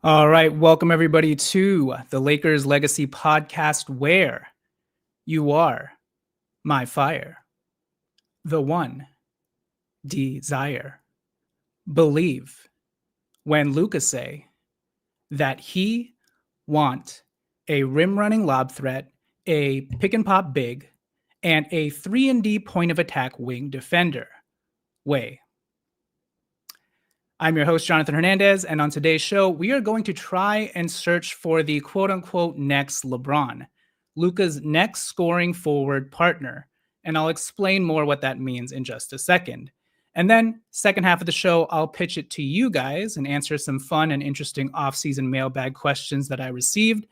All right, welcome everybody to the Lakers Legacy Podcast, where you are my fire, the one desire. Believe when Luka say that he want a rim running lob threat, a pick and pop big, and a 3-and-D point of attack wing defender. Way. I'm your host, Jonathan Hernandez, and on today's show, we are going to try and search for the quote-unquote next LeBron, Luka's next scoring forward partner, and I'll explain more what that means in just a second. And then, second half of the show, I'll pitch it to you guys and answer some fun and interesting off-season mailbag questions that I received.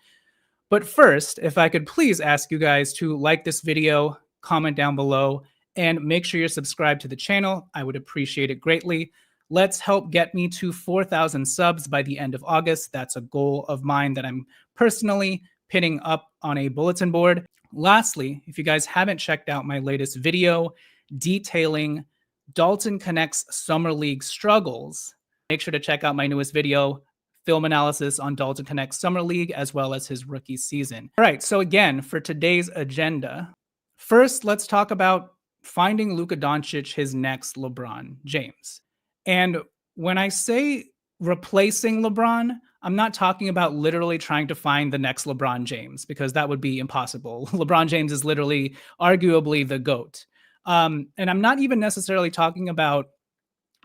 But first, if I could please ask you guys to like this video, comment down below, and make sure you're subscribed to the channel. I would appreciate it greatly. Let's help get me to 4,000 subs by the end of August. That's a goal of mine that I'm personally pinning up on a bulletin board. Lastly, if you guys haven't checked out my latest video detailing Dalton Connect's Summer League struggles, make sure to check out my newest video, film analysis on Dalton Connect's Summer League, as well as his rookie season. All right, so again, for today's agenda, first, let's talk about finding Luka Doncic his next LeBron James. And when I say replacing LeBron, I'm not talking about literally trying to find the next LeBron James, because that would be impossible. LeBron James is literally arguably the GOAT. And I'm not even necessarily talking about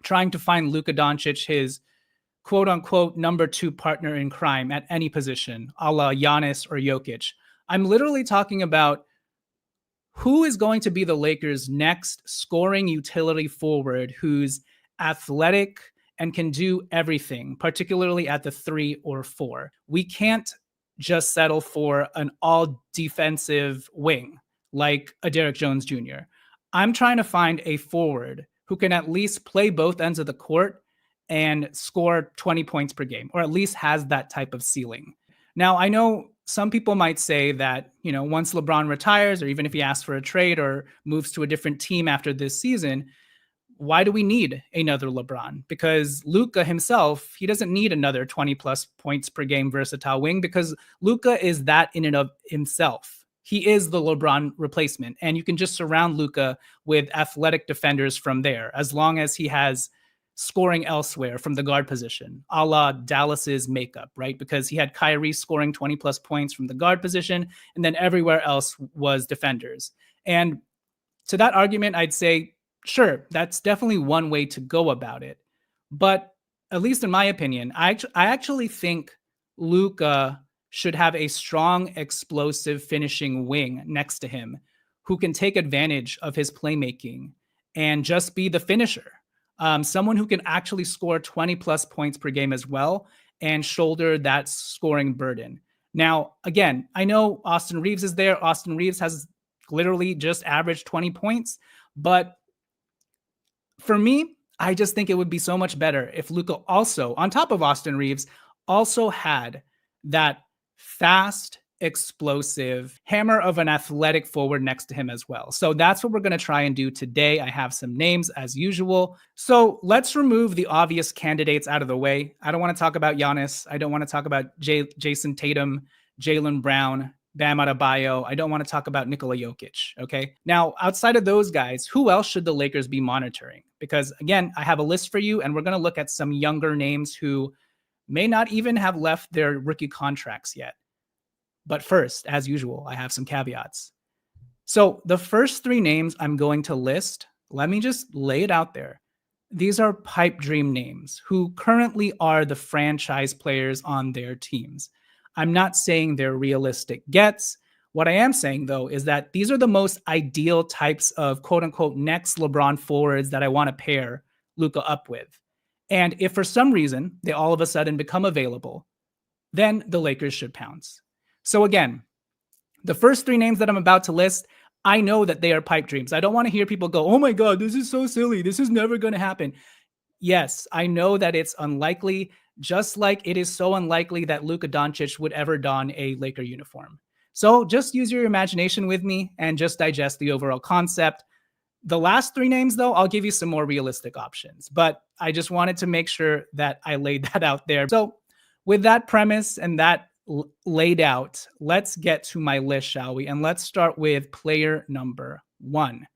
trying to find Luka Doncic his quote unquote number 2 partner in crime at any position, a la Giannis or Jokic. I'm literally talking about who is going to be the Lakers' next scoring utility forward who's athletic and can do everything, particularly at the 3 or 4. We can't just settle for an all defensive wing like a Derrick Jones Jr. I'm trying to find a forward who can at least play both ends of the court and score 20 points per game, or at least has that type of ceiling. Now, I know some people might say that, once LeBron retires, or even if he asks for a trade or moves to a different team after this season, why do we need another LeBron? Because Luka himself, he doesn't need another 20 plus points per game versatile wing, because Luka is that in and of himself. He is the LeBron replacement, and you can just surround Luka with athletic defenders from there, as long as he has scoring elsewhere from the guard position, a la Dallas's makeup, right? Because he had Kyrie scoring 20 plus points from the guard position, and then everywhere else was defenders. And to that argument, I'd say, sure, that's definitely one way to go about it. But at least in my opinion, I actually think Luka should have a strong, explosive finishing wing next to him who can take advantage of his playmaking and just be the finisher. Someone who can actually score 20 plus points per game as well and shoulder that scoring burden. Now, again, I know Austin Reaves is there. Austin Reaves has literally just averaged 20 points, but for me, I just think it would be so much better if Luka also, on top of Austin Reaves, also had that fast, explosive hammer of an athletic forward next to him as well. So that's what we're going to try and do today. I have some names as usual. So let's remove the obvious candidates out of the way. I don't want to talk about Giannis. I don't want to talk about Jason Tatum, Jaylen Brown, Bam Adebayo. I don't want to talk about Nikola Jokic, okay? Now, outside of those guys, who else should the Lakers be monitoring? Because, again, I have a list for you, and we're going to look at some younger names who may not even have left their rookie contracts yet. But first, as usual, I have some caveats. So the first 3 names I'm going to list, let me just lay it out there. These are pipe dream names who currently are the franchise players on their teams. I'm not saying they're realistic gets. What I am saying, though, is that these are the most ideal types of quote-unquote next LeBron forwards that I want to pair Luka up with. And if for some reason they all of a sudden become available, then the Lakers should pounce. So again, the first 3 names that I'm about to list, I know that they are pipe dreams. I don't want to hear people go, oh my God, this is so silly. This is never going to happen. Yes, I know that it's unlikely, just like it is so unlikely that Luka Doncic would ever don a Laker uniform. So just use your imagination with me and just digest the overall concept. The last 3 names, though, I'll give you some more realistic options, but I just wanted to make sure that I laid that out there. So with that premise and that laid out, let's get to my list, shall we? And let's start with player number one.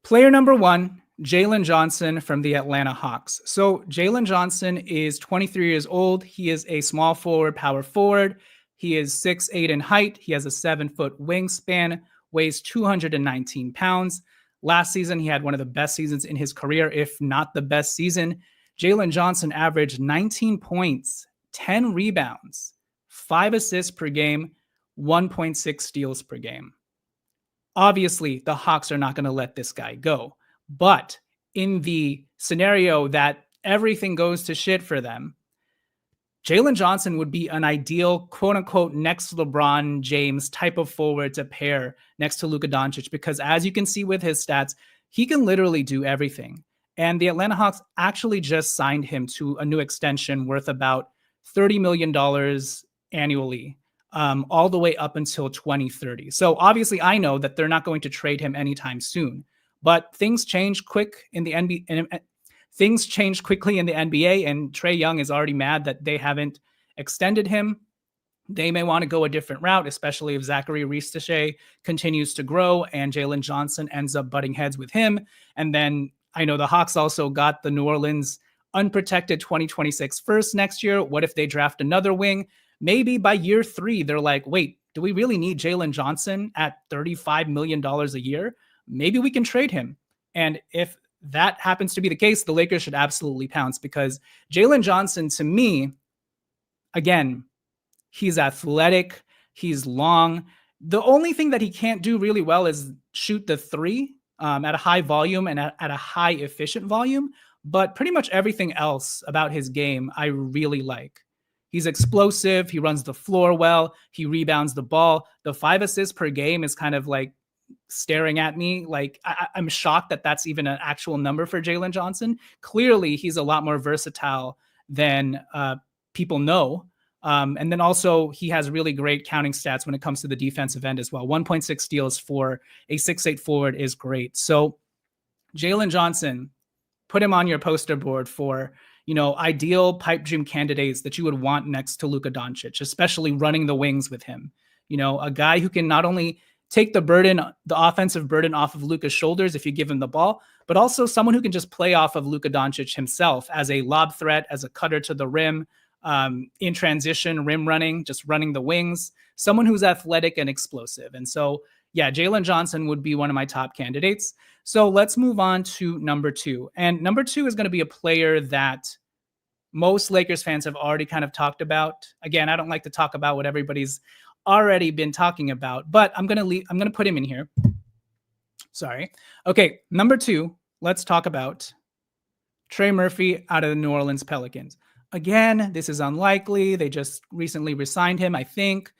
Player number one, Jalen Johnson from the Atlanta Hawks. So Jalen Johnson is 23 years old. He is a small forward, power forward. He is 6'8" in height. He has a 7-foot wingspan, weighs 219 pounds. Last season, he had one of the best seasons in his career, if not the best season. Jalen Johnson averaged 19 points, 10 rebounds, 5 assists per game, 1.6 steals per game. Obviously, the Hawks are not going to let this guy go. But in the scenario that everything goes to shit for them, Jalen Johnson would be an ideal, quote unquote, next LeBron James type of forward to pair next to Luka Doncic, because as you can see with his stats, he can literally do everything. And the Atlanta Hawks actually just signed him to a new extension worth about $30 million annually, all the way up until 2030. So obviously, I know that they're not going to trade him anytime soon, but things change quick in the NBA. Things changed quickly in the NBA, and Trae Young is already mad that they haven't extended him. They may want to go a different route, especially if Zachary Reaves continues to grow and Jalen Johnson ends up butting heads with him. And then I know the Hawks also got the New Orleans unprotected 2026 first next year. What if they draft another wing? Maybe by year 3, they're like, wait, do we really need Jalen Johnson at $35 million a year? Maybe we can trade him. And if that happens to be the case, the Lakers should absolutely pounce, because Jalen Johnson, to me, again, he's athletic, he's long. The only thing that he can't do really well is shoot the three at a high volume and at a high efficient volume. But pretty much everything else about his game, I really like. He's explosive. He runs the floor well. He rebounds the ball. The 5 assists per game is kind of like staring at me. Like I'm shocked that that's even an actual number for Jalen Johnson. Clearly, he's a lot more versatile than people know. And then also he has really great counting stats when it comes to the defensive end as well. 1.6 steals for a 6'8" forward is great. So Jalen Johnson, put him on your poster board for, ideal pipe dream candidates that you would want next to Luka Doncic, especially running the wings with him. A guy who can not only take the offensive burden off of Luka's shoulders if you give him the ball, but also someone who can just play off of Luka Doncic himself as a lob threat, as a cutter to the rim, in transition, rim running, just running the wings, someone who's athletic and explosive. And so, yeah, Jalen Johnson would be one of my top candidates. So let's move on to number 2. And number 2 is going to be a player that most Lakers fans have already kind of talked about. Again, I don't like to talk about what everybody's already been talking about, but I'm going to put him in here. Sorry. Okay. Number 2, let's talk about Trey Murphy out of the New Orleans Pelicans. Again, this is unlikely. They just recently re-signed him, I think.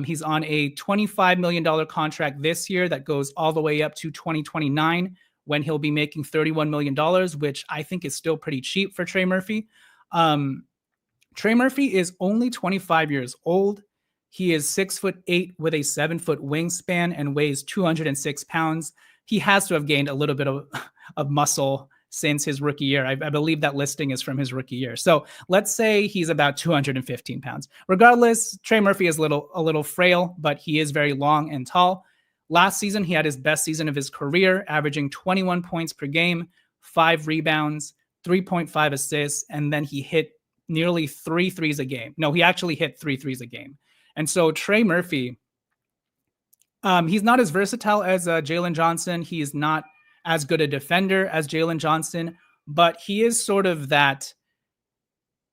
He's on a $25 million contract this year that goes all the way up to 2029, when he'll be making $31 million, which I think is still pretty cheap for Trey Murphy. Trey Murphy is only 25 years old. He is 6'8" with a 7-foot wingspan and weighs 206 pounds. He has to have gained a little bit of muscle since his rookie year. I believe that listing is from his rookie year. So let's say he's about 215 pounds. Regardless, Trey Murphy is a little frail, but he is very long and tall. Last season, he had his best season of his career, averaging 21 points per game, 5 rebounds, 3.5 assists, and then he hit nearly 3 threes a game. No, he actually hit 3 threes a game. And so Trey Murphy, he's not as versatile as Jalen Johnson. He is not as good a defender as Jalen Johnson, but he is sort of that.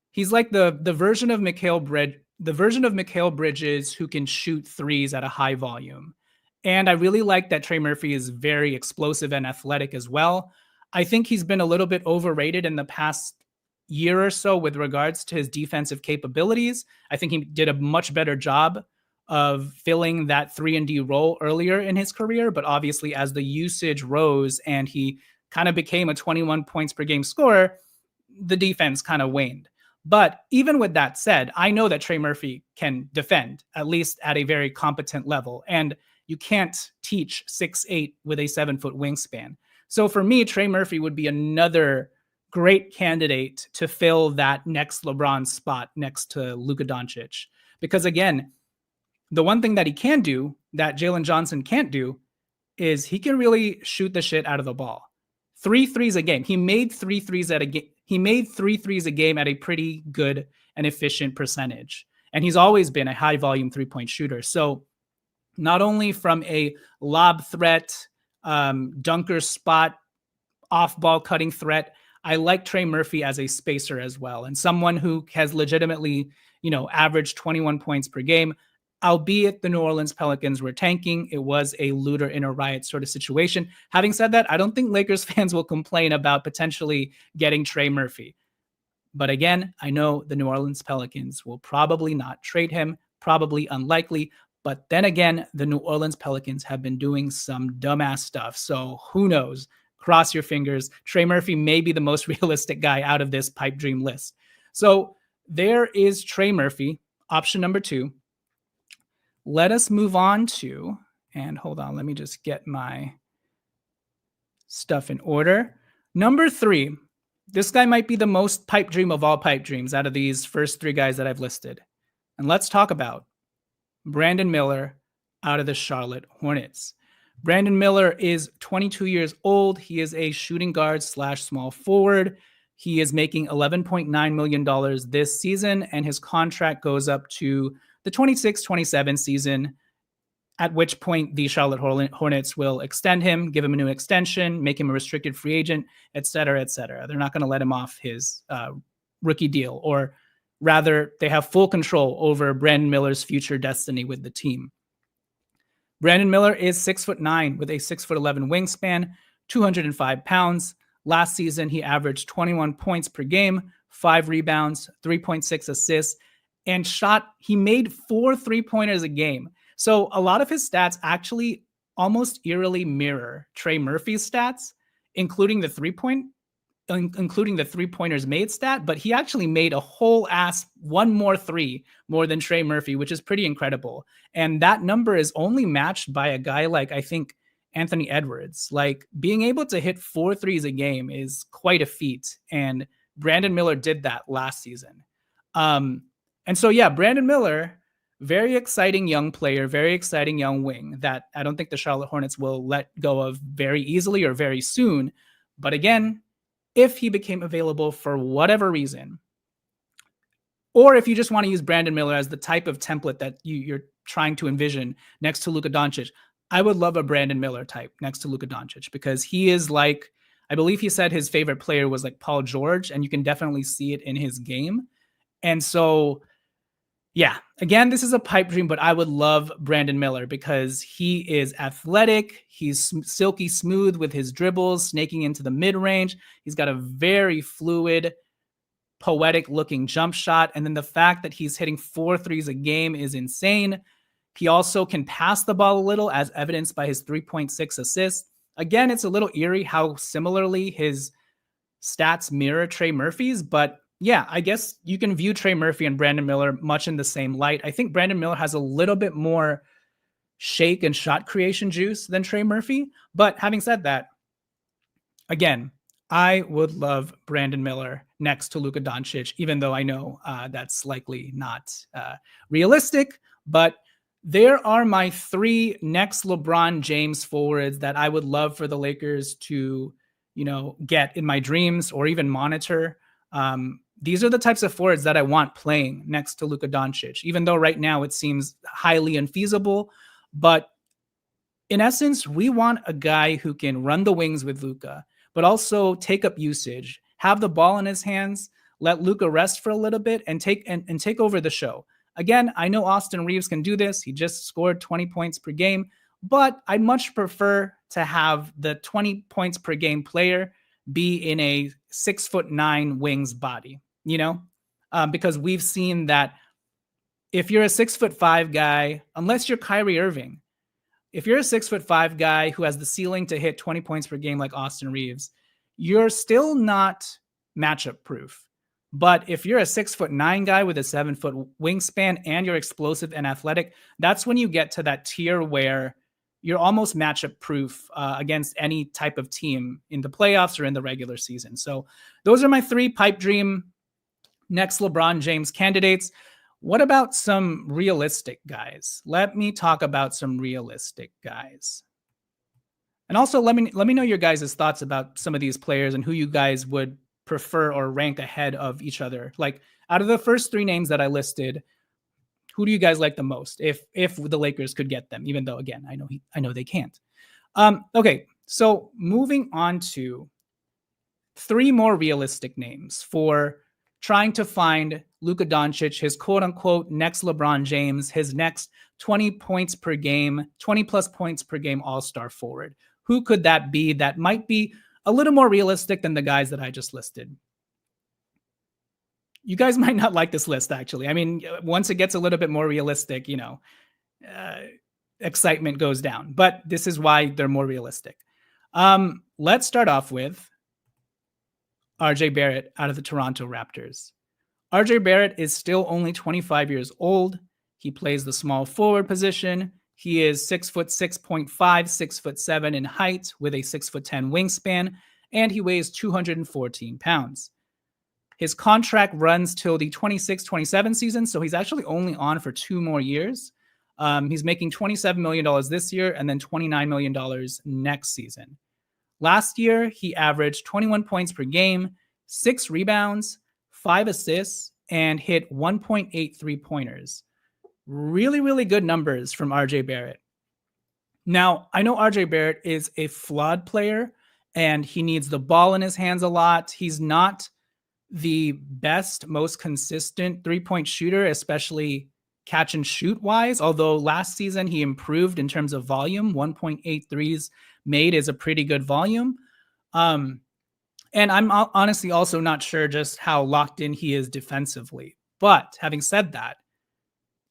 He's like the version of Mikal Bridges who can shoot threes at a high volume. And I really like that Trey Murphy is very explosive and athletic as well. I think he's been a little bit overrated in the past year or so with regards to his defensive capabilities. I think he did a much better job of filling that 3-and-D role earlier in his career. But obviously, as the usage rose and he kind of became a 21 points per game scorer, the defense kind of waned. But even with that said, I know that Trey Murphy can defend, at least at a very competent level. And you can't teach 6'8" with a 7-foot wingspan. So for me, Trey Murphy would be another great candidate to fill that next LeBron spot next to Luka Doncic. Because again, the one thing that he can do that Jalen Johnson can't do is he can really shoot the shit out of the ball. 3 threes a game. He made 3 threes at a game. He made 3 threes a game at a pretty good and efficient percentage. And he's always been a high volume 3-point shooter. So not only from a lob threat, dunker spot, off ball cutting threat, I like Trey Murphy as a spacer as well. And someone who has legitimately, averaged 21 points per game. Albeit the New Orleans Pelicans were tanking, it was a looter in a riot sort of situation. Having said that, I don't think Lakers fans will complain about potentially getting Trey Murphy. But again, I know the New Orleans Pelicans will probably not trade him, probably unlikely. But then again, the New Orleans Pelicans have been doing some dumbass stuff. So who knows? Cross your fingers. Trey Murphy may be the most realistic guy out of this pipe dream list. So there is Trey Murphy, option number 2. Let us move on to, and hold on, let me just get my stuff in order. Number 3, this guy might be the most pipe dream of all pipe dreams out of these first 3 guys that I've listed. And let's talk about Brandon Miller out of the Charlotte Hornets. Brandon Miller is 22 years old. He is a shooting guard / small forward. He is making $11.9 million this season, and his contract goes up to the 26-27 season, at which point the Charlotte Hornets will extend him, give him a new extension, make him a restricted free agent, et cetera, et cetera. They're not going to let him off his rookie deal, or rather, they have full control over Brandon Miller's future destiny with the team. Brandon Miller is 6'9" with a 6'11" wingspan, 205 pounds. Last season, he averaged 21 points per game, 5 rebounds, 3.6 assists, and he made 4 3-pointers a game. So a lot of his stats actually almost eerily mirror Trey Murphy's stats, including the 3-pointers made stat, but he actually made a whole ass 1 more 3 more than Trey Murphy, which is pretty incredible. And that number is only matched by a guy like, I think, Anthony Edwards. Like, being able to hit 4 threes a game is quite a feat. And Brandon Miller did that last season. And so, yeah, Brandon Miller, very exciting young player, very exciting young wing that I don't think the Charlotte Hornets will let go of very easily or very soon. But again, if he became available for whatever reason, or if you just want to use Brandon Miller as the type of template that you're trying to envision next to Luka Doncic, I would love a Brandon Miller type next to Luka Doncic, because he is like, I believe he said his favorite player was like Paul George, and you can definitely see it in his game. And so, yeah, again, this is a pipe dream, but I would love Brandon Miller because he is athletic. He's silky smooth with his dribbles, snaking into the mid-range. He's got a very fluid, poetic looking jump shot. And then the fact that he's hitting 4 threes a game is insane. He also can pass the ball a little, as evidenced by his 3.6 assists. Again, it's a little eerie how similarly his stats mirror Trey Murphy's, but yeah, I guess you can view Trey Murphy and Brandon Miller much in the same light. I think Brandon Miller has a little bit more shake and shot creation juice than Trey Murphy. But having said that, again, I would love Brandon Miller next to Luka Doncic, even though I know that's likely not realistic. But there are my 3 next LeBron James forwards that I would love for the Lakers to, get in my dreams or even monitor. These are the types of forwards that I want playing next to Luka Doncic, even though right now it seems highly unfeasible. But in essence, we want a guy who can run the wings with Luka, but also take up usage, have the ball in his hands, let Luka rest for a little bit, and take over the show. Again, I know Austin Reaves can do this. He just scored 20 points per game, but I'd much prefer to have the 20 points per game player be in a 6'9" wings body, because we've seen that if you're a 6'5" guy, unless you're Kyrie Irving, if you're a 6'5" guy who has the ceiling to hit 20 points per game like Austin Reaves, you're still not matchup proof. But if you're a 6'9" guy with a 7-foot wingspan and you're explosive and athletic, that's when you get to that tier where you're almost matchup proof against any type of team in the playoffs or in the regular season. So those are my 3 pipe dream next LeBron James candidates. What about some realistic guys? Let me talk about some realistic guys. And also let me know your guys' thoughts about some of these players and who you guys would prefer or rank ahead of each other. Like out of the first 3 names that I listed, who do you guys like the most if the Lakers could get them, even though again, I know they can't. Okay, so moving on to 3 more realistic names for trying to find Luka Doncic, his quote unquote next LeBron James, his next 20 points per game, 20 plus points per game all-star forward. Who could that be that might be a little more realistic than the guys that I just listed? You guys might not like this list, actually. I mean, once it gets a little bit more realistic, excitement goes down. But this is why they're more realistic. Let's start off with RJ Barrett out of the Toronto Raptors. RJ Barrett is still only 25 years old. He plays the small forward position. He is 6'6.5", 6'7" in height with a 6'10" wingspan, and he weighs 214 pounds. His contract runs till the 26-27 season, so he's actually only on for 2 more years. He's making $27 million this year and then $29 million next season. Last year, he averaged 21 points per game, 6 rebounds, 5 assists, and hit 1.8 3-pointers. Really, really good numbers from RJ Barrett. Now, I know RJ Barrett is a flawed player, and he needs the ball in his hands a lot. He's not the best, most consistent 3-point shooter, especially catch and shoot wise. Although last season he improved in terms of volume, 1.8 threes made is a pretty good volume. And I'm honestly also not sure just how locked in he is defensively. But having said that,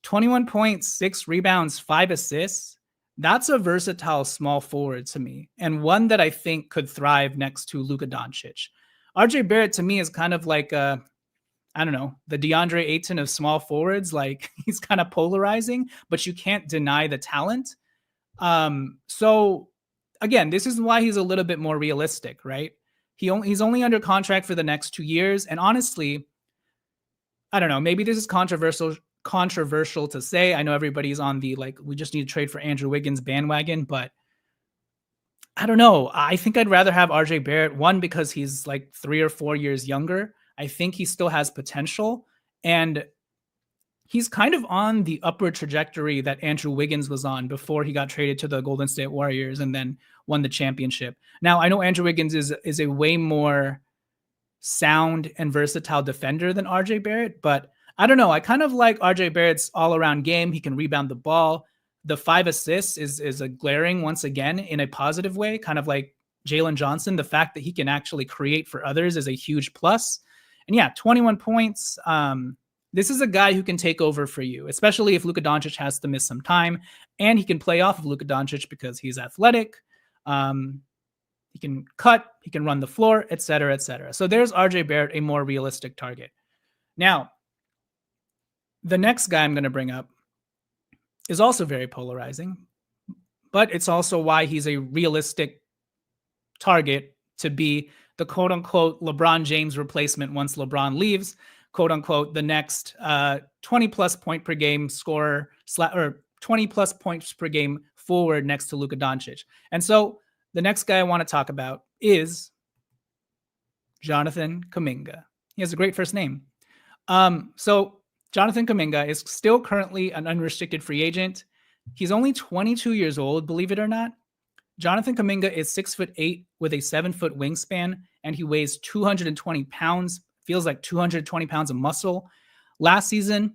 21 points, 6 rebounds, 5 assists, that's a versatile small forward to me, and one that I think could thrive next to Luka Doncic. RJ Barrett to me is kind of like the DeAndre Ayton of small forwards. Like he's kind of polarizing, but you can't deny the talent. So again, this is why he's a little bit more realistic, right? He's only under contract for the next 2 years. And honestly, I don't know, maybe this is controversial to say. I know everybody's on the, like, we just need to trade for Andrew Wiggins bandwagon, but I don't know. I think I'd rather have RJ Barrett, one, because he's like 3 or 4 years younger. I think he still has potential, and he's kind of on the upward trajectory that Andrew Wiggins was on before he got traded to the Golden State Warriors and then won the championship. Now, I know Andrew Wiggins is a way more sound and versatile defender than RJ Barrett, but I don't know. I kind of like RJ Barrett's all-around game. He can rebound the ball. The 5 assists is a glaring, once again, in a positive way, kind of like Jalen Johnson. The fact that he can actually create for others is a huge plus. And yeah, 21 points. This is a guy who can take over for you, especially if Luka Doncic has to miss some time, and he can play off of Luka Doncic because he's athletic. He can cut, he can run the floor, et cetera, et cetera. So there's RJ Barrett, a more realistic target. Now, the next guy I'm going to bring up is also very polarizing, but it's also why he's a realistic target to be the quote-unquote LeBron James replacement once LeBron leaves, quote-unquote the next 20-plus point per game scorer or 20-plus points per game forward next to Luka Doncic. And so the next guy I want to talk about is Jonathan Kuminga. He has a great first name. So Jonathan Kuminga is still currently an unrestricted free agent. He's only 22 years old, believe it or not. Jonathan Kuminga is 6'8" with a 7-foot wingspan, and he weighs 220 pounds, feels like 220 pounds of muscle. Last season,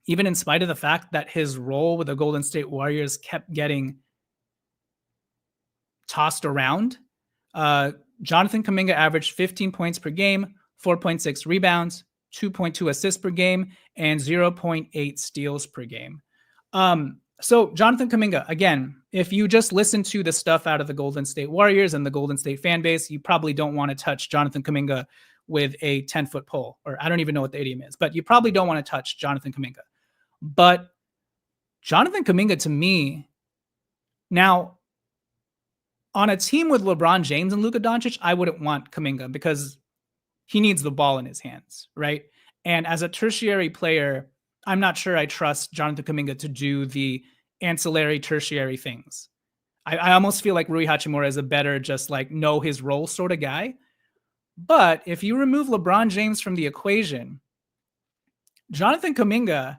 even in spite of the fact that his role with the Golden State Warriors kept getting tossed around, Jonathan Kuminga averaged 15 points per game, 4.6 rebounds, 2.2 assists per game, and 0.8 steals per game. So Jonathan Kuminga, again, if you just listen to the stuff out of the Golden State Warriors and the Golden State fan base, you probably don't want to touch Jonathan Kuminga with a 10-foot pole, or I don't even know what the idiom is, but you probably don't want to touch Jonathan Kuminga. But Jonathan Kuminga, to me, Now, on a team with LeBron James and Luka Doncic, I wouldn't want Kuminga because he needs the ball in his hands, right? And as a tertiary player, I'm not sure I trust Jonathan Kuminga to do the ancillary tertiary things. I almost feel like Rui Hachimura is a better just like know his role sort of guy. But if you remove LeBron James from the equation, Jonathan Kuminga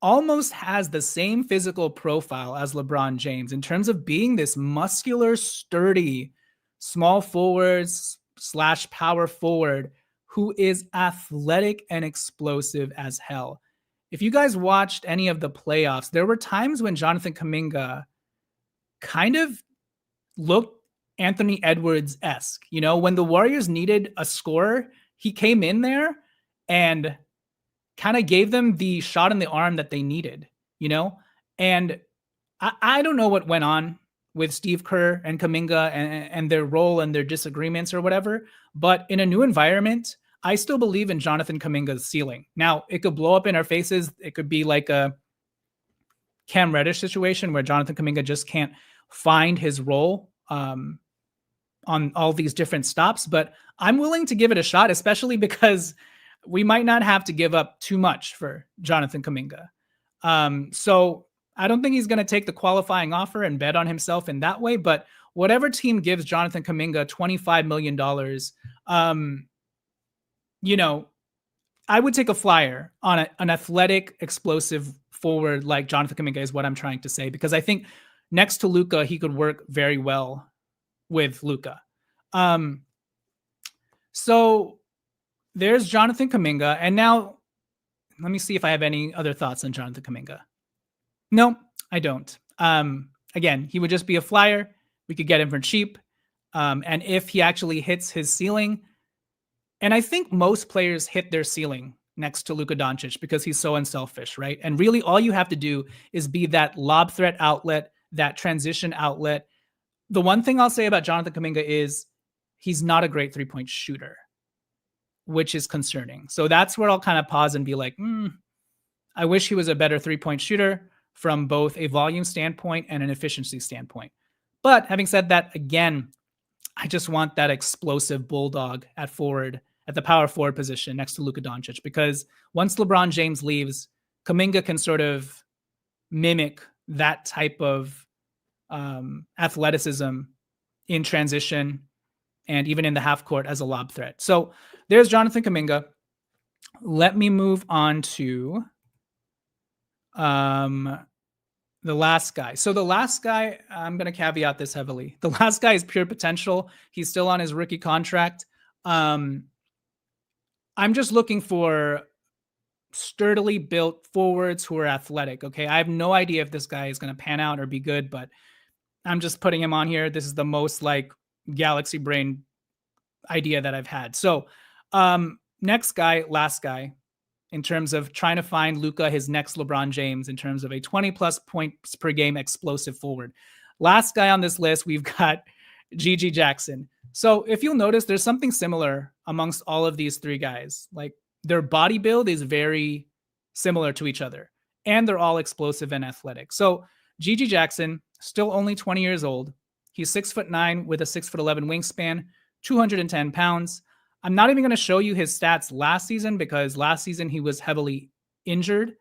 almost has the same physical profile as LeBron James in terms of being this muscular, sturdy, small forwards slash power forward who is athletic and explosive as hell. If you guys watched any of the playoffs, there were times when Jonathan Kuminga kind of looked Anthony Edwards-esque. You know, when the Warriors needed a scorer, he came in there and kind of gave them the shot in the arm that they needed, you know? And I don't know what went on with Steve Kerr and Kuminga and their role and their disagreements or whatever, but in a new environment, I still believe in Jonathan Kuminga's ceiling. Now, it could blow up in our faces. It could be like a Cam Reddish situation where Jonathan Kuminga just can't find his role on all these different stops, but I'm willing to give it a shot, especially because we might not have to give up too much for Jonathan Kuminga. So I don't think he's going to take the qualifying offer and bet on himself in that way, but whatever team gives Jonathan Kuminga $25 million, you know, I would take a flyer on an athletic, explosive forward like Jonathan Kuminga is what I'm trying to say, because I think next to Luka, he could work very well with Luka. So there's Jonathan Kuminga. And now let me see if I have any other thoughts on Jonathan Kuminga. No, I don't. Again, he would just be a flyer. We could get him for cheap. And if he actually hits his ceiling, and I think most players hit their ceiling next to Luka Doncic because he's so unselfish, right? And really all you have to do is be that lob threat outlet, that transition outlet. The one thing I'll say about Jonathan Kuminga is he's not a great three-point shooter, which is concerning. So that's where I'll kind of pause and be like, I wish he was a better three-point shooter from both a volume standpoint and an efficiency standpoint. But having said that, again, I just want that explosive bulldog at forward, at the power forward position next to Luka Doncic, because once LeBron James leaves, Kuminga can sort of mimic that type of athleticism in transition and even in the half court as a lob threat. So there's Jonathan Kuminga. Let me move on to the last guy. So the last guy, I'm going to caveat this heavily. The last guy is pure potential. He's still on his rookie contract. I'm just looking for sturdily built forwards who are athletic. Okay. I have no idea if this guy is going to pan out or be good, but I'm just putting him on here. This is the most like galaxy brain idea that I've had. So next guy, last guy, in terms of trying to find Luka his next LeBron James in terms of a 20 plus points per game explosive forward. Last guy on this list, we've got GG Jackson. So if you'll notice, there's something similar amongst all of these three guys. Like their body build is very similar to each other, and they're all explosive and athletic. So GG Jackson, still only 20 years old. He's 6'9" with a 6'11" wingspan, 210 pounds. I'm not even going to show you his stats last season because last season he was heavily injured.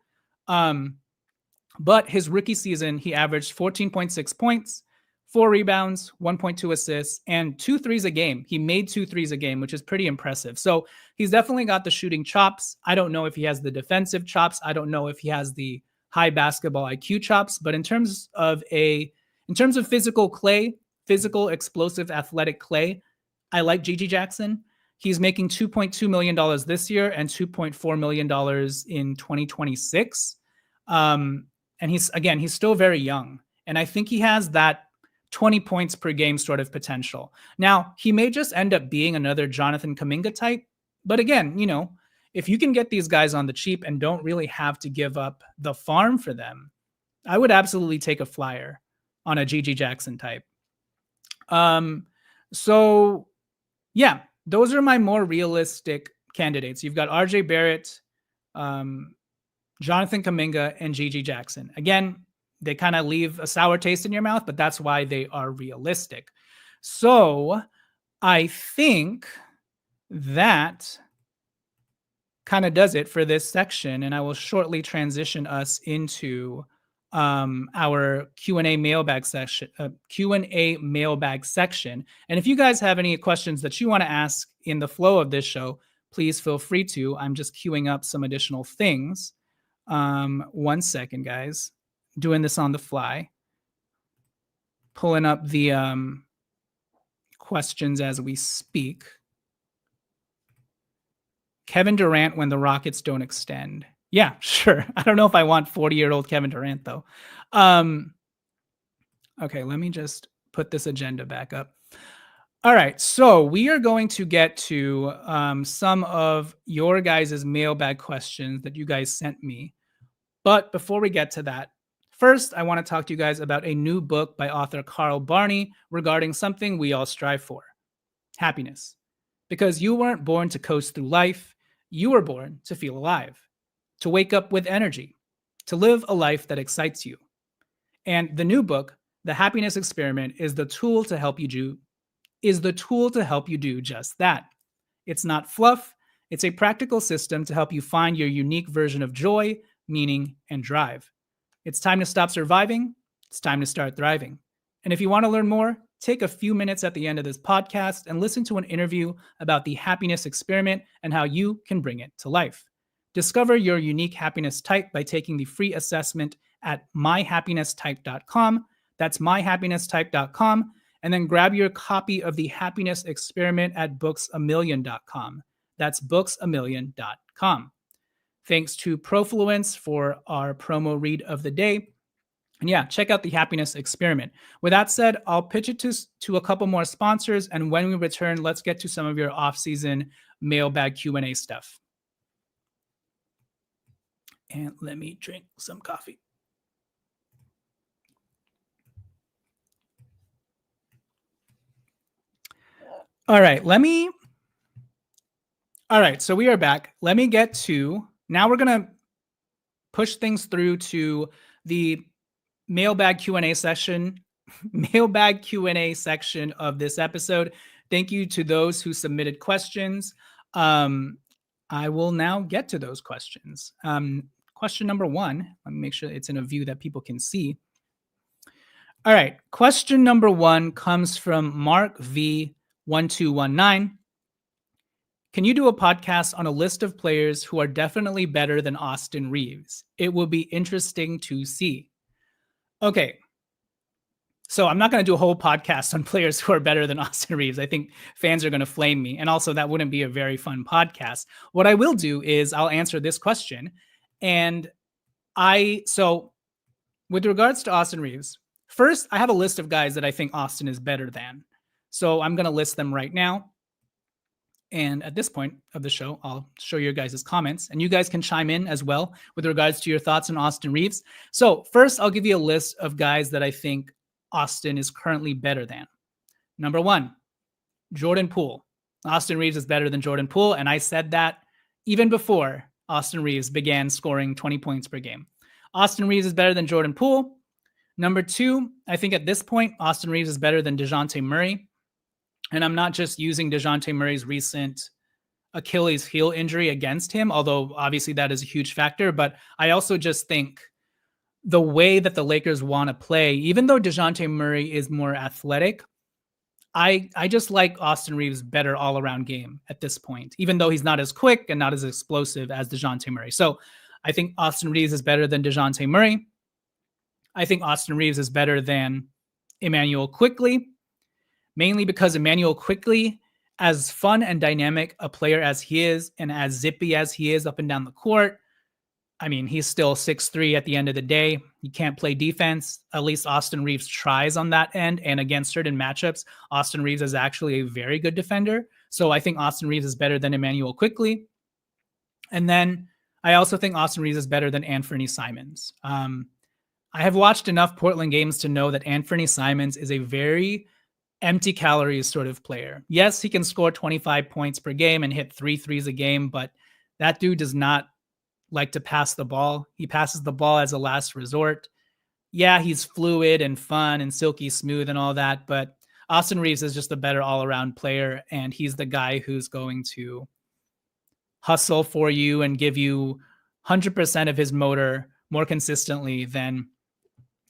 But his rookie season, he averaged 14.6 points, 4 rebounds, 1.2 assists, and 2 threes a game. He made 2 threes a game, which is pretty impressive. So he's definitely got the shooting chops. I don't know if he has the defensive chops. I don't know if he has the high basketball IQ chops. But in terms of physical clay, physical, explosive, athletic clay, I like GG Jackson. He's making $2.2 million this year and $2.4 million in 2026. And he's still very young. And I think he has that 20 points per game sort of potential. Now, he may just end up being another Jonathan Kuminga type. But again, you know, if you can get these guys on the cheap and don't really have to give up the farm for them, I would absolutely take a flyer on a GG Jackson type. So yeah, those are my more realistic candidates. You've got RJ Barrett, Jonathan Kuminga, and GG Jackson. Again, they kind of leave a sour taste in your mouth, but that's why they are realistic. So I think that kind of does it for this section, and I will shortly transition us into our Q&A mailbag section. Q&A mailbag section. And if you guys have any questions that you want to ask in the flow of this show, please feel free to. I'm just queuing up some additional things. 1 second, guys. Doing this on the fly. Pulling up the questions as we speak. Kevin Durant when the Rockets don't extend. Yeah, sure. I don't know if I want 40-year-old Kevin Durant, though. Okay, let me just put this agenda back up. All right, so we are going to get to some of your guys' mailbag questions that you guys sent me. But before we get to that, first, I want to talk to you guys about a new book by author Carl Barney regarding something we all strive for: happiness. Because you weren't born to coast through life, you were born to feel alive, to wake up with energy, to live a life that excites you. And the new book, The Happiness Experiment, is the tool to help you do just that. It's not fluff, it's a practical system to help you find your unique version of joy, meaning, and drive. It's time to stop surviving, it's time to start thriving. And if you want to learn more, take a few minutes at the end of this podcast and listen to an interview about the happiness experiment and how you can bring it to life. Discover your unique happiness type by taking the free assessment at myhappinesstype.com. That's myhappinesstype.com. And then grab your copy of the happiness experiment at booksamillion.com. That's booksamillion.com. Thanks to Profluence for our promo read of the day. And yeah, check out the happiness experiment. With that said, I'll pitch it to a couple more sponsors. And when we return, let's get to some of your off-season mailbag Q&A stuff. And let me drink some coffee. All right, so we are back. Let me get to, now we're going to push things through to the mailbag Q&A section of this episode. Thank you to those who submitted questions. I will now get to those questions. Question number 1, let me make sure it's in a view that people can see. All right, question number 1 comes from Mark V1219. Can you do a podcast on a list of players who are definitely better than Austin Reaves? It will be interesting to see. Okay, so I'm not going to do a whole podcast on players who are better than Austin Reaves. I think fans are going to flame me. And also, that wouldn't be a very fun podcast. What I will do is I'll answer this question. And so with regards to Austin Reaves, first, I have a list of guys that I think Austin is better than. So I'm going to list them right now. And at this point of the show, I'll show you guys' comments, and you guys can chime in as well with regards to your thoughts on Austin Reaves. So first, I'll give you a list of guys that I think Austin is currently better than. Number 1, Jordan Poole. Austin Reaves is better than Jordan Poole, and I said that even before Austin Reaves began scoring 20 points per game. Austin Reaves is better than Jordan Poole. Number 2, I think at this point, Austin Reaves is better than DeJounte Murray. And I'm not just using DeJounte Murray's recent Achilles heel injury against him, although obviously that is a huge factor. But I also just think the way that the Lakers want to play, even though DeJounte Murray is more athletic, I just like Austin Reaves' better all-around game at this point, even though he's not as quick and not as explosive as DeJounte Murray. So I think Austin Reaves is better than DeJounte Murray. I think Austin Reaves is better than Immanuel Quickley, mainly because Immanuel Quickley, as fun and dynamic a player as he is, and as zippy as he is up and down the court, I mean, he's still 6'3" at the end of the day. He can't play defense. At least Austin Reaves tries on that end. And against certain matchups, Austin Reaves is actually a very good defender. So I think Austin Reaves is better than Immanuel Quickley. And then I also think Austin Reaves is better than Anthony Simons. I have watched enough Portland games to know that Anthony Simons is a very empty calories sort of player. Yes, he can score 25 points per game and hit 3 threes a game, but that dude does not like to pass the ball. He passes the ball as a last resort. yeah, he's fluid and fun and silky smooth and all that, but Austin Reaves is just a better all-around player, and he's the guy who's going to hustle for you and give you 100% of his motor more consistently than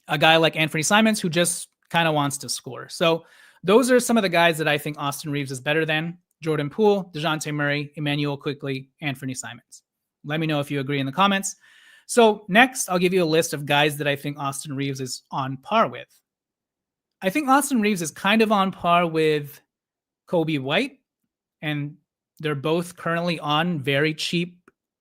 a guy like Anthony Simons, who just kind of wants to score. So those are some of the guys that I think Austin Reaves is better than: Jordan Poole, DeJounte Murray, Emmanuel Quickley, Anthony Simons. Let me know if you agree in the comments. So next, I'll give you a list of guys that I think Austin Reaves is on par with. I think Austin Reaves is kind of on par with Kobe White, and they're both currently on very cheap,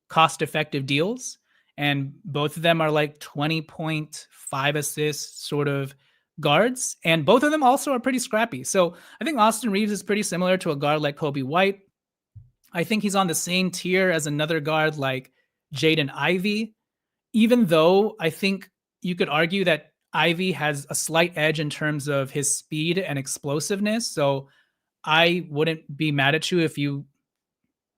cost-effective deals. And both of them are like 20.5 assists sort of guards. And both of them also are pretty scrappy. So I think Austin Reaves is pretty similar to a guard like Kobe White. I think he's on the same tier as another guard like Jaden Ivey, even though I think you could argue that Ivey has a slight edge in terms of his speed and explosiveness. So I wouldn't be mad at you if you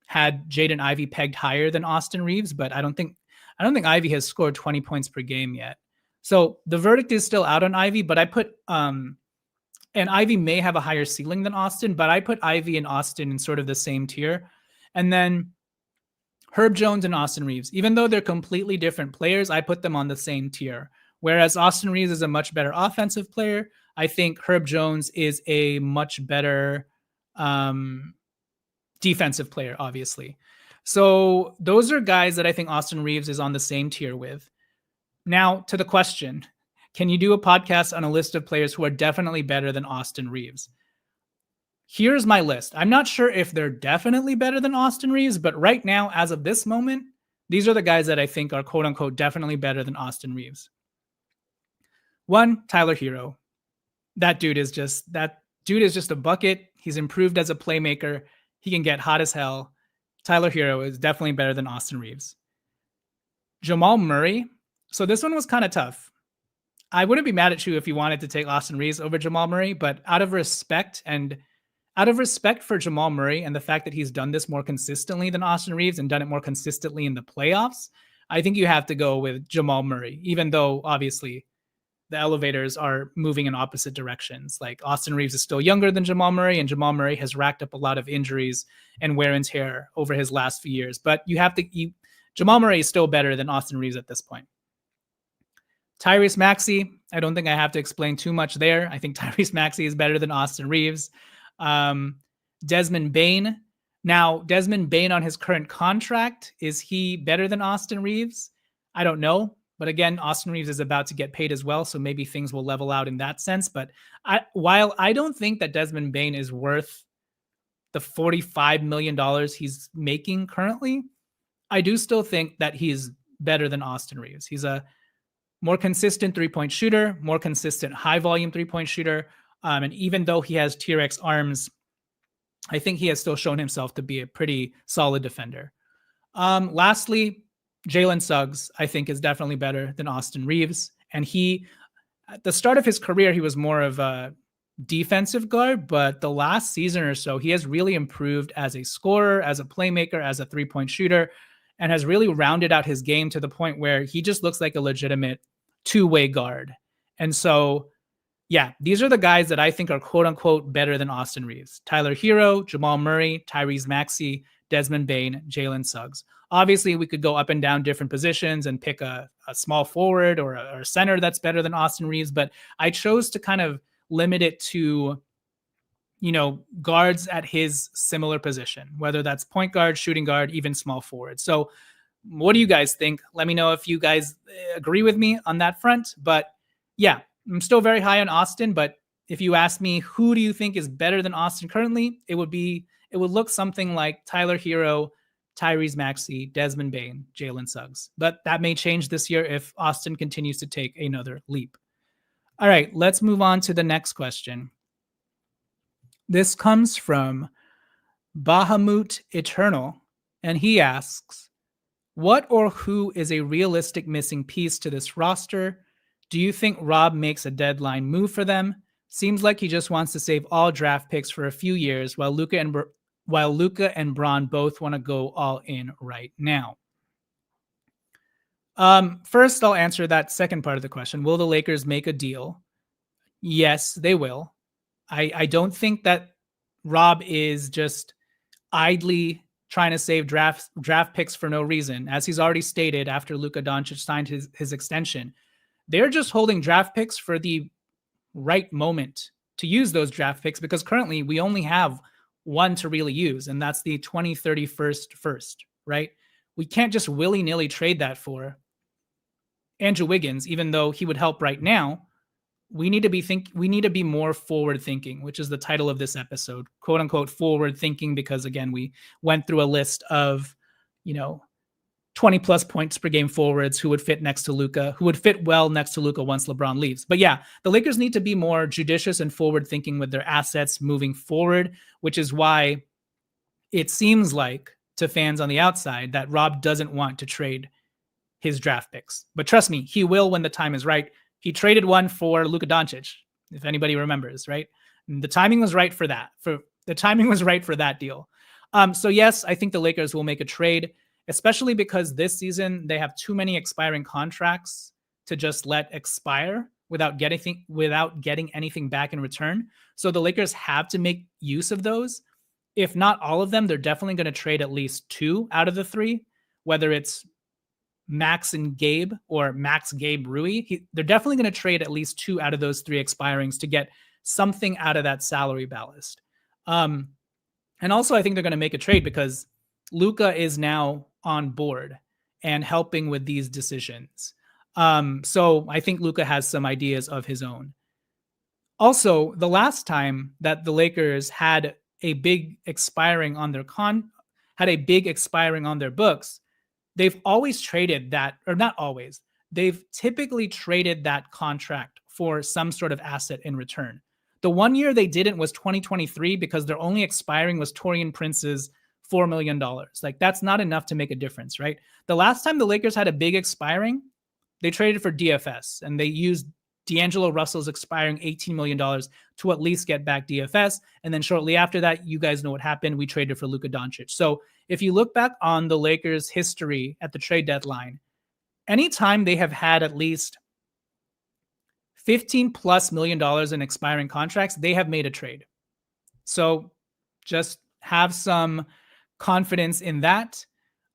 had Jaden Ivey pegged higher than Austin Reaves, but I don't think Ivey has scored 20 points per game yet. So the verdict is still out on Ivey, but I put and Ivey may have a higher ceiling than Austin, but I put Ivey and Austin in sort of the same tier. And then Herb Jones and Austin Reaves, even though they're completely different players, I put them on the same tier. Whereas Austin Reaves is a much better offensive player, I think Herb Jones is a much better defensive player, obviously. So those are guys that I think Austin Reaves is on the same tier with. Now to the question, can you do a podcast on a list of players who are definitely better than Austin Reaves? Here's my list. I'm not sure if they're definitely better than Austin Reaves, but right now, as of this moment, these are the guys that I think are quote unquote definitely better than Austin Reaves. 1, Tyler Hero. That dude is just a bucket. He's improved as a playmaker. He can get hot as hell. Tyler Hero is definitely better than Austin Reaves. Jamal Murray. So this one was kind of tough. I wouldn't be mad at you if you wanted to take Austin Reaves over Jamal Murray, but out of respect for Jamal Murray and the fact that he's done this more consistently than Austin Reaves and done it more consistently in the playoffs, I think you have to go with Jamal Murray, even though obviously the elevators are moving in opposite directions. Like Austin Reaves is still younger than Jamal Murray, and Jamal Murray has racked up a lot of injuries and wear and tear over his last few years. But Jamal Murray is still better than Austin Reaves at this point. Tyrese Maxey, I don't think I have to explain too much there. I think Tyrese Maxey is better than Austin Reaves. Desmond Bane. Now, Desmond Bane on his current contract, is he better than Austin Reaves? I don't know. But again, Austin Reaves is about to get paid as well, so maybe things will level out in that sense. But while I don't think that Desmond Bane is worth the $45 million he's making currently, I do still think that he's better than Austin Reaves. He's a more consistent three-point shooter, more consistent high-volume three-point shooter. And even though he has T-Rex arms, I think he has still shown himself to be a pretty solid defender. Lastly, Jalen Suggs, I think, is definitely better than Austin Reaves. And at the start of his career, he was more of a defensive guard, but the last season or so, he has really improved as a scorer, as a playmaker, as a three-point shooter, and has really rounded out his game to the point where he just looks like a legitimate two-way guard. And so, yeah, these are the guys that I think are quote-unquote better than Austin Reaves. Tyler Hero, Jamal Murray, Tyrese Maxey, Desmond Bane, Jalen Suggs. Obviously, we could go up and down different positions and pick a small forward or a center that's better than Austin Reaves, but I chose to kind of limit it to, guards at his similar position, whether that's point guard, shooting guard, even small forward. So what do you guys think? Let me know if you guys agree with me on that front. But yeah, I'm still very high on Austin, but if you ask me who do you think is better than Austin currently, it would look something like Tyler Hero, Tyrese Maxey, Desmond Bane, Jalen Suggs. But that may change this year if Austin continues to take another leap. All right, let's move on to the next question. This comes from Bahamut Eternal, and he asks, what or who is a realistic missing piece to this roster? Do you think Rob makes a deadline move for them? Seems like he just wants to save all draft picks for a few years while Luka and Bron both want to go all in right now. First, I'll answer that second part of the question. Will the Lakers make a deal? Yes, they will. I don't think that Rob is just idly trying to save draft picks for no reason. As he's already stated after Luka Doncic signed his extension, they're just holding draft picks for the right moment to use those draft picks, because currently we only have one to really use, and that's the 2031st first, right? We can't just willy-nilly trade that for Andrew Wiggins, even though he would help right now. We need to be more forward thinking, which is the title of this episode, quote unquote forward thinking, because again, we went through a list of, 20 plus points per game forwards who would fit next to Luka, who would fit well next to Luka once LeBron leaves. But yeah, the Lakers need to be more judicious and forward thinking with their assets moving forward, which is why it seems like to fans on the outside that Rob doesn't want to trade his draft picks. But trust me, he will when the time is right. He traded one for Luka Doncic, if anybody remembers, right? And the timing was right for that. The timing was right for that deal. So yes, I think the Lakers will make a trade, especially because this season they have too many expiring contracts to just let expire without getting anything back in return. So the Lakers have to make use of those. If not all of them, they're definitely going to trade at least 2 out of the 3, whether it's Max and Gabe or Max, Gabe, Rui. They're definitely going to trade at least 2 out of those 3 expirings to get something out of that salary ballast. And also, I think they're going to make a trade because Luka is now on board and helping with these decisions. So I think Luka has some ideas of his own. Also, the last time that the Lakers had a big expiring on their books, they've always traded that, or not always, they've typically traded that contract for some sort of asset in return. The one year they didn't was 2023 because their only expiring was Taurean Prince's $4 million. Like, that's not enough to make a difference, right? The last time the Lakers had a big expiring, they traded for DFS, and they used D'Angelo Russell's expiring $18 million to at least get back DFS. And then shortly after that, you guys know what happened. We traded for Luka Doncic. So if you look back on the Lakers' history at the trade deadline, anytime they have had at least $15+ million in expiring contracts, they have made a trade. So just have some confidence in that.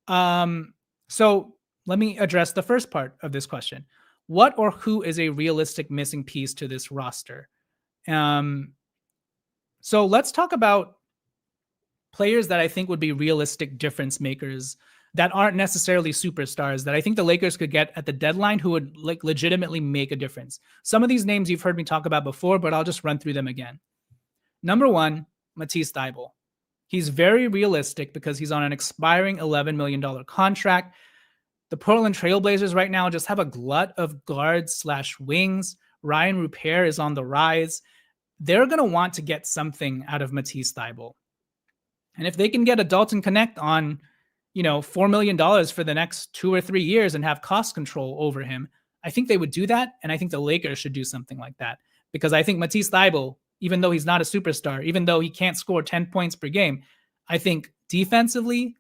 So let me address the first part of this question. What or who is a realistic missing piece to this roster? So let's talk about players that I think would be realistic difference makers that aren't necessarily superstars that I think the Lakers could get at the deadline who would like legitimately make a difference. Some of these names you've heard me talk about before, but I'll just run through them again. Number 1, Matisse Thybulle. He's very realistic because he's on an expiring $11 million contract. The Portland Trailblazers right now just have a glut of guards/wings. Ryan Rupert is on the rise. They're going to want to get something out of Matisse Thybulle. And if they can get a Dalton Connect on, $4 million for the next 2 or 3 years and have cost control over him, I think they would do that. And I think the Lakers should do something like that, because I think Matisse Thybulle, even though he's not a superstar, even though he can't score 10 points per game, I think defensively,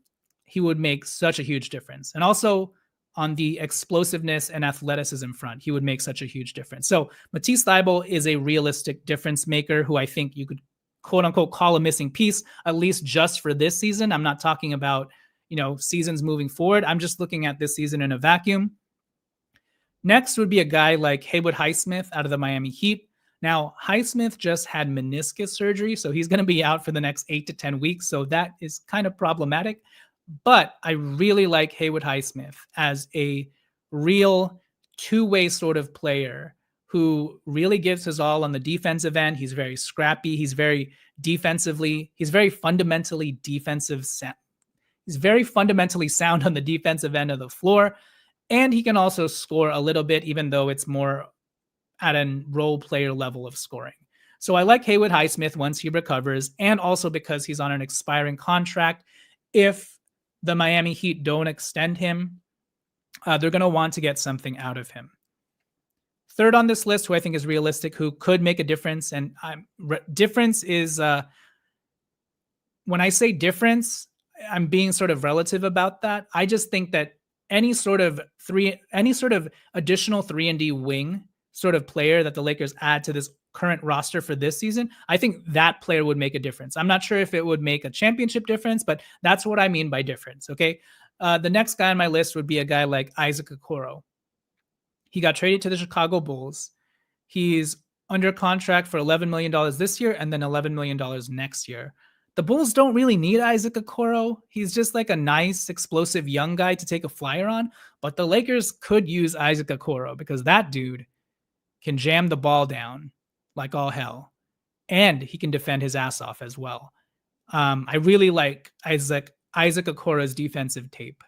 he would make such a huge difference. And also on the explosiveness and athleticism front, he would make such a huge difference. So Matisse Thybulle is a realistic difference maker who I think you could quote unquote call a missing piece, at least just for this season. I'm not talking about, seasons moving forward. I'm just looking at this season in a vacuum. Next would be a guy like Haywood Highsmith out of the Miami Heat. Now, Highsmith just had meniscus surgery, so he's going to be out for the next 8 to 10 weeks. So that is kind of problematic. But I really like Haywood Highsmith as a real two-way sort of player who really gives his all on the defensive end. He's very scrappy. He's very fundamentally sound on the defensive end of the floor. And he can also score a little bit, even though it's more at a role player level of scoring. So I like Haywood Highsmith once he recovers, and also because he's on an expiring contract. If the Miami Heat don't extend him, they're going to want to get something out of him. Third on this list, who I think is realistic, who could make a difference, and difference is, when I say difference, I'm being sort of relative about that. I just think that any sort of additional 3-and-D wing sort of player that the Lakers add to this current roster for this season, I think that player would make a difference. I'm not sure if it would make a championship difference, but that's what I mean by difference, okay? The next guy on my list would be a guy like Isaac Okoro. He got traded to the Chicago Bulls. He's under contract for $11 million this year and then $11 million next year. The Bulls don't really need Isaac Okoro. He's just like a nice, explosive young guy to take a flyer on. But the Lakers could use Isaac Okoro because that dude can jam the ball down like all hell. And he can defend his ass off as well. I really like Isaac Okoro's defensive tape.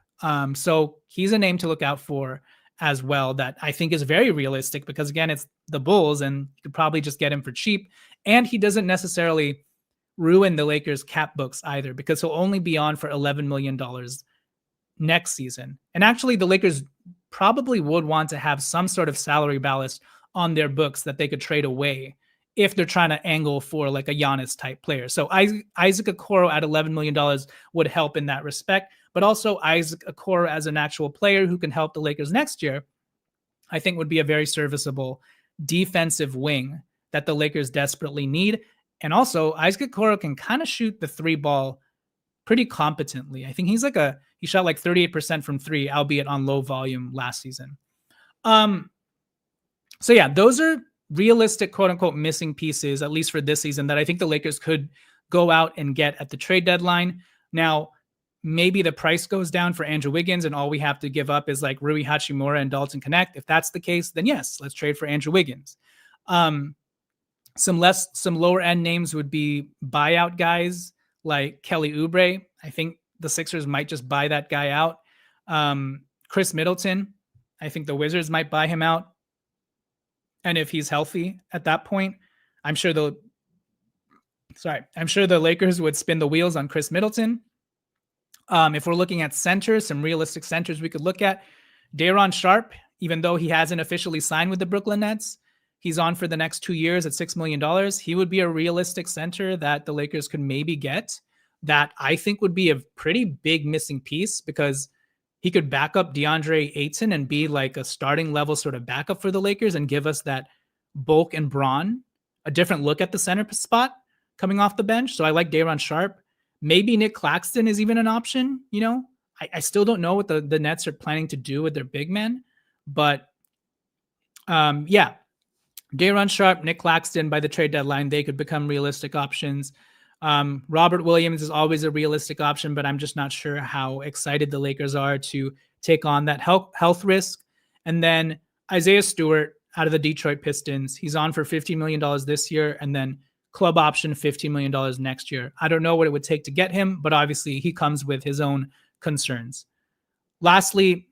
So he's a name to look out for as well that I think is very realistic because, again, it's the Bulls and you could probably just get him for cheap. And he doesn't necessarily ruin the Lakers cap books either because he'll only be on for $11 million next season. And actually, the Lakers probably would want to have some sort of salary ballast on their books that they could trade away if they're trying to angle for like a Giannis type player. So Isaac Okoro at $11 million would help in that respect, but also Isaac Okoro as an actual player who can help the Lakers next year, I think would be a very serviceable defensive wing that the Lakers desperately need. And also Isaac Okoro can kind of shoot the 3 ball pretty competently. I think he shot like 38% from 3, albeit on low volume last season. So yeah, those are realistic, quote unquote, missing pieces, at least for this season, that I think the Lakers could go out and get at the trade deadline. Now, maybe the price goes down for Andrew Wiggins and all we have to give up is like Rui Hachimura and Dalton Connect. If that's the case, then yes, let's trade for Andrew Wiggins. Some lower end names would be buyout guys like Kelly Oubre. I think the Sixers might just buy that guy out. Chris Middleton, I think the Wizards might buy him out. And if he's healthy at that point, I'm sure the Lakers would spin the wheels on Chris Middleton. If we're looking at centers, some realistic centers we could look at, Day'Ron Sharpe, even though he hasn't officially signed with the Brooklyn Nets, he's on for the next 2 years at $6 million. He would be a realistic center that the Lakers could maybe get that I think would be a pretty big missing piece because he could back up DeAndre Ayton and be like a starting level sort of backup for the Lakers and give us that bulk and brawn, a different look at the center spot coming off the bench. So I like Day'Ron Sharpe. Maybe Nick Claxton is even an option. You know, I still don't know what the Nets are planning to do with their big men, but yeah, Day'Ron Sharpe, Nick Claxton by the trade deadline, they could become realistic options. Robert Williams is always a realistic option, but I'm just not sure how excited the Lakers are to take on that health risk. And then Isaiah Stewart out of the Detroit Pistons, he's on for $15 million this year and then club option $15 million next year. I don't know what it would take to get him, but obviously he comes with his own concerns. Lastly,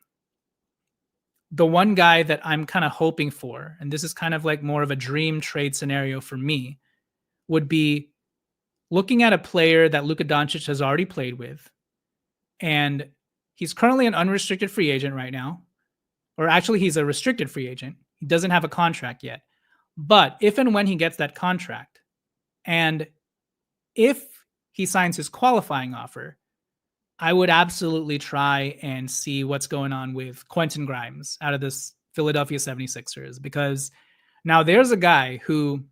the one guy that I'm kind of hoping for, and this is kind of like more of a dream trade scenario for me, would be looking at a player that Luka Doncic has already played with, and he's currently an unrestricted free agent right now, or actually he's a restricted free agent. He doesn't have a contract yet. But if and when he gets that contract, and if he signs his qualifying offer, I would absolutely try and see what's going on with Quentin Grimes out of this Philadelphia 76ers, because now there's a guy who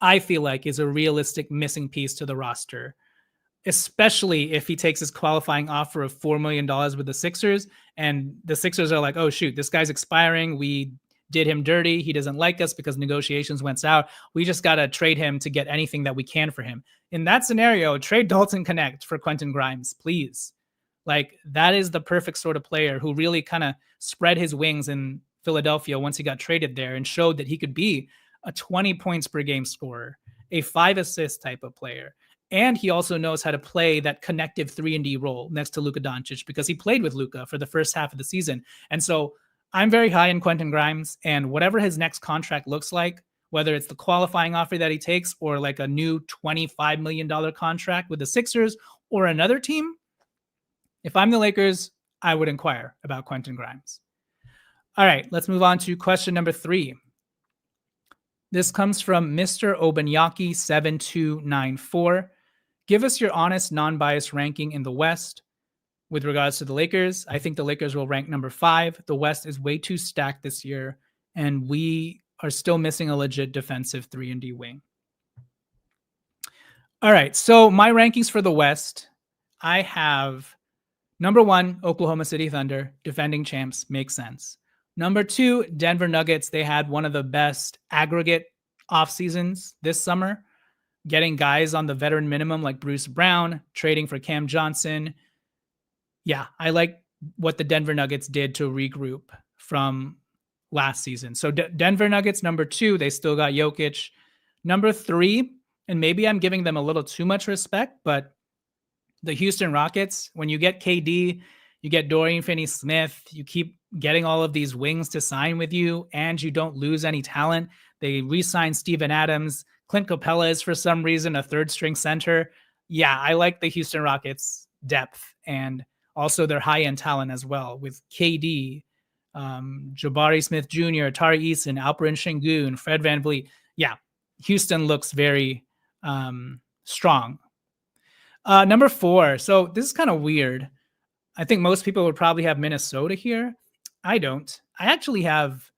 I feel like is a realistic missing piece to the roster, especially if he takes his qualifying offer of $4 million with the Sixers and the Sixers are like, oh shoot, this guy's expiring. We did him dirty. He doesn't like us because negotiations went south. We just got to trade him to get anything that we can for him. In that scenario, trade Dalton Connect for Quentin Grimes, please. Like, that is the perfect sort of player who really kind of spread his wings in Philadelphia once he got traded there and showed that he could be a 20 points per game scorer, a 5 assist type of player. And he also knows how to play that connective 3-and-D role next to Luka Doncic because he played with Luka for the first half of the season. And so I'm very high in Quentin Grimes, and whatever his next contract looks like, whether it's the qualifying offer that he takes or like a new $25 million contract with the Sixers or another team, if I'm the Lakers, I would inquire about Quentin Grimes. All right, let's move on to question number 3. This comes from Mr. Obanyaki7294. Give us your honest, non-biased ranking in the West. with regards to the Lakers. I think the Lakers will rank number 5. The West is way too stacked this year, and we are still missing a legit defensive 3-and-D wing. All right, so my rankings for the West, I have number 1, Oklahoma City Thunder, defending champs, makes sense. Number 2, Denver Nuggets. They had one of the best aggregate off seasons this summer, getting guys on the veteran minimum like Bruce Brown, trading for Cam Johnson. Yeah, I like what the Denver Nuggets did to regroup from last season. So Denver Nuggets, number 2, they still got Jokic. Number 3, and maybe I'm giving them a little too much respect, but the Houston Rockets, when you get KD, you get Dorian Finney-Smith, you keep getting all of these wings to sign with you, and you don't lose any talent. They re-signed Steven Adams. Clint Capella is, for some reason, a third-string center. Yeah, I like the Houston Rockets' depth and also their high-end talent as well, with KD, Jabari Smith Jr., Tari Eason, Alperen Sengun, Fred VanVleet. Yeah, Houston looks very strong. Number 4. So this is kind of weird. I think most people would probably have Minnesota here. I don't. I actually have.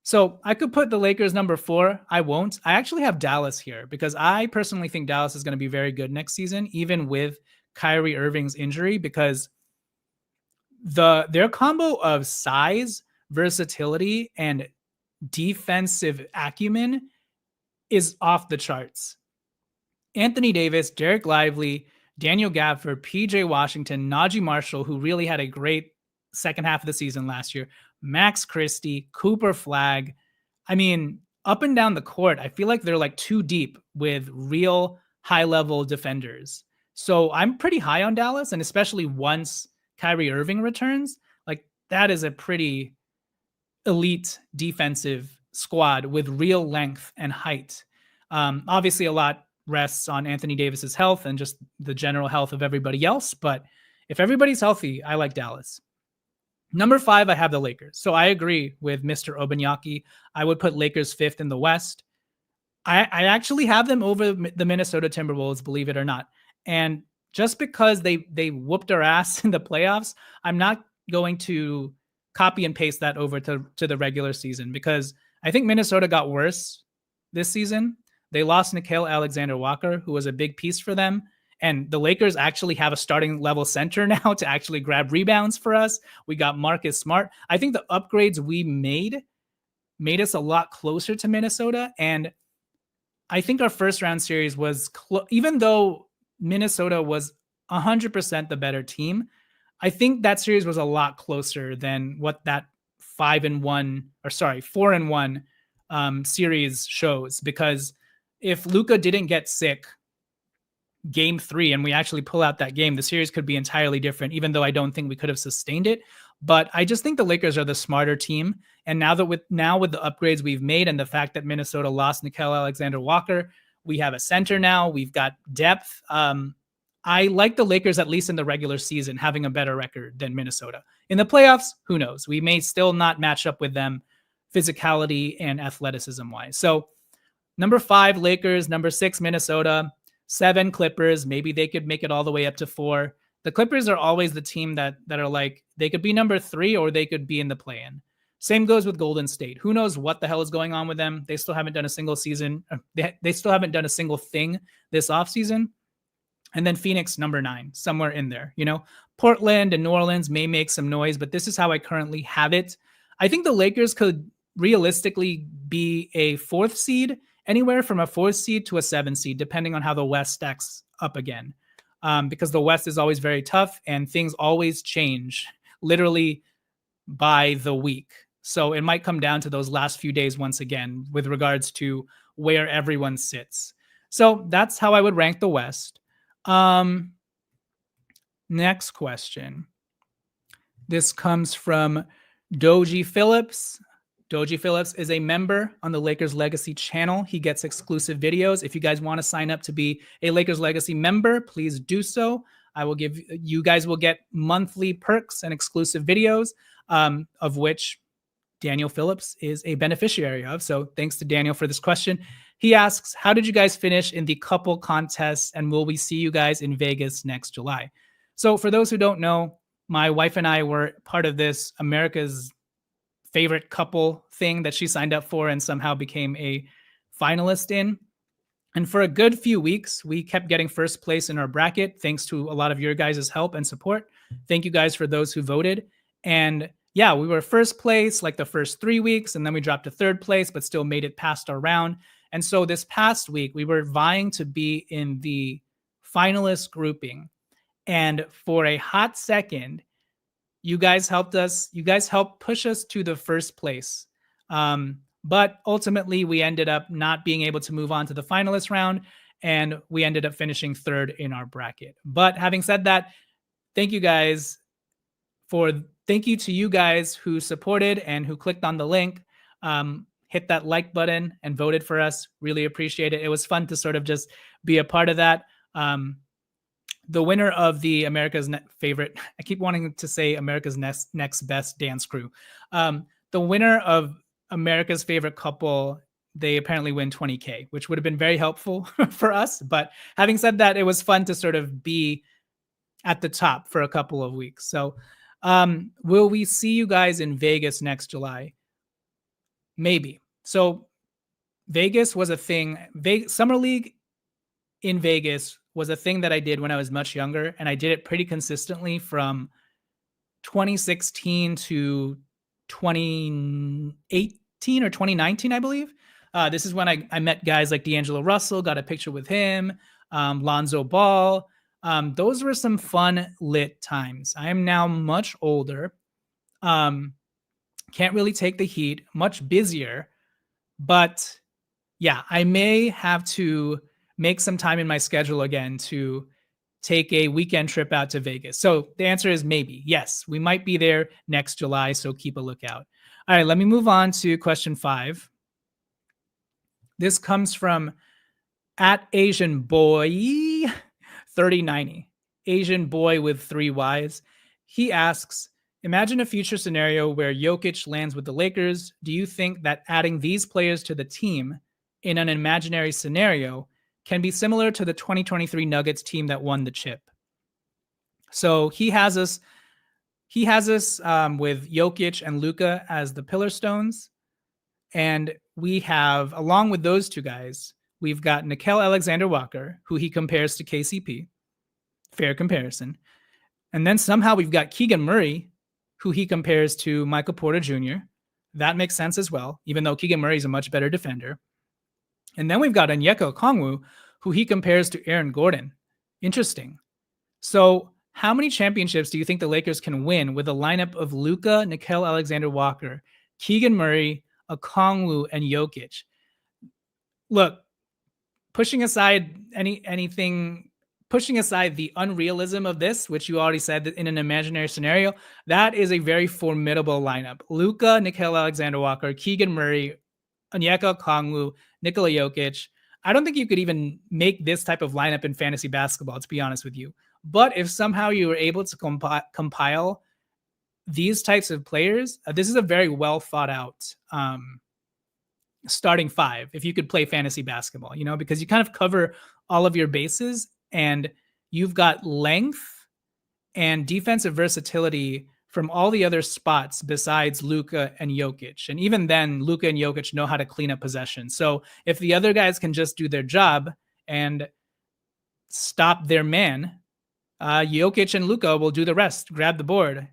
So I could put the Lakers number 4. I won't. I actually have Dallas here because I personally think Dallas is going to be very good next season, even with Kyrie Irving's injury, because their combo of size, versatility, and defensive acumen is off the charts. Anthony Davis, Derek Lively, Daniel Gafford, PJ Washington, Najee Marshall, who really had a great second half of the season last year, Max Christie, Cooper Flagg. I mean, up and down the court, I feel like they're like too deep with real high-level defenders. So I'm pretty high on Dallas, and especially once Kyrie Irving returns, like that is a pretty elite defensive squad with real length and height. Obviously, a lot rests on Anthony Davis's health and just the general health of everybody else. But if everybody's healthy, I like Dallas. Number 5, I have the Lakers. So I agree with Mr. Obanyaki. I would put Lakers 5th in the West. I actually have them over the Minnesota Timberwolves, believe it or not. And just because they whooped our ass in the playoffs, I'm not going to copy and paste that over to the regular season, because I think Minnesota got worse this season. They lost Nickeil Alexander-Walker, who was a big piece for them. And the Lakers actually have a starting level center now to actually grab rebounds for us. We got Marcus Smart. I think the upgrades we made us a lot closer to Minnesota. And I think our first round series was, even though Minnesota was 100% the better team, I think that series was a lot closer than what that 4-1 series shows. Because if Luka didn't get sick game 3 and we actually pull out that game, the series could be entirely different, even though I don't think we could have sustained it. But I just think the Lakers are the smarter team. And now with the upgrades we've made and the fact that Minnesota lost Nickeil Alexander-Walker, we have a center now. We've got depth. I like the Lakers, at least in the regular season, having a better record than Minnesota. In the playoffs, who knows? We may still not match up with them physicality and athleticism-wise. So number 5, Lakers. Number 6, Minnesota. 7, Clippers. Maybe they could make it all the way up to 4. The Clippers are always the team that are like, they could be number 3 or they could be in the play-in. Same goes with Golden State. Who knows what the hell is going on with them? They still haven't done a single season. They still haven't done a single thing this offseason. And then Phoenix, number 9, somewhere in there. You know, Portland and New Orleans may make some noise, but this is how I currently have it. I think the Lakers could realistically be a 4th seed, anywhere from a 4th seed to a 7th seed, depending on how the West stacks up again. Because the West is always very tough and things always change literally by the week. So it might come down to those last few days once again with regards to where everyone sits. So that's how I would rank the West. Next question. This comes from Doji Phillips. Doji Phillips is a member on the Lakers Legacy channel. He gets exclusive videos. If you guys want to sign up to be a Lakers Legacy member, please do so. You guys will get monthly perks and exclusive videos, of which Daniel Phillips is a beneficiary of. So thanks to Daniel for this question. He asks, how did you guys finish in the couple contests, and will we see you guys in Vegas next July? So for those who don't know, my wife and I were part of this America's favorite couple thing that she signed up for and somehow became a finalist in. And for a good few weeks, we kept getting first place in our bracket, thanks to a lot of your guys' help and support. Thank you guys for those who voted. And yeah, we were first place like the first 3 weeks, and then we dropped to third place, but still made it past our round. And so this past week, we were vying to be in the finalist grouping. And for a hot second, you guys helped us. You guys helped push us to the first place. But ultimately, we ended up not being able to move on to the finalist round, and we ended up finishing third in our bracket. But having said that, thank you guys thank you to you guys who supported and who clicked on the link, hit that like button and voted for us. Really appreciate it. It was fun to sort of just be a part of that. The winner of the America's favorite, I keep wanting to say America's next best dance crew. The winner of America's favorite couple, they apparently win $20K, which would have been very helpful for us. But having said that, it was fun to sort of be at the top for a couple of weeks. So will we see you guys in Vegas next July? Maybe. So Vegas was a thing. Summer League in Vegas was a thing that I did when I was much younger, and I did it pretty consistently from 2016 to 2018 or 2019, I believe. This is when I met guys like D'Angelo Russell, got a picture with him, Lonzo Ball. Those were some fun, lit times. I am now much older. Can't really take the heat, much busier. But yeah, I may have to make some time in my schedule again to take a weekend trip out to Vegas. So the answer is maybe. Yes, we might be there next July, so keep a lookout. All right, let me move on to question 5. This comes from @AsianBoy3090. Asian boy with 3 Ys. He asks, imagine a future scenario where Jokic lands with the Lakers. Do you think that adding these players to the team in an imaginary scenario can be similar to the 2023 Nuggets team that won the chip? So he has us with Jokic and Luka as the pillar stones. And we have, along with those two guys, we've got Nickeil Alexander-Walker, who he compares to KCP. Fair comparison. And then somehow we've got Keegan Murray, who he compares to Michael Porter Jr. That makes sense as well, even though Keegan Murray is a much better defender. And then we've got Onyeka Okongwu, who he compares to Aaron Gordon. Interesting. So how many championships do you think the Lakers can win with a lineup of Luka, Nickeil Alexander-Walker, Keegan Murray, Okongwu, and Jokic? Look, pushing aside pushing aside the unrealism of this, which you already said that in an imaginary scenario, that is a very formidable lineup. Luka, Nickeil Alexander-Walker, Keegan Murray, Onyeka Okongwu, Nikola Jokic. I don't think you could even make this type of lineup in fantasy basketball, to be honest with you. But if somehow you were able to compile these types of players, this is a very well thought out starting 5 if you could play fantasy basketball, because you kind of cover all of your bases and you've got length and defensive versatility from all the other spots besides Luka and Jokic. And even then, Luka and Jokic know how to clean up possession. So if the other guys can just do their job and stop their man, Jokic and Luka will do the rest, grab the board,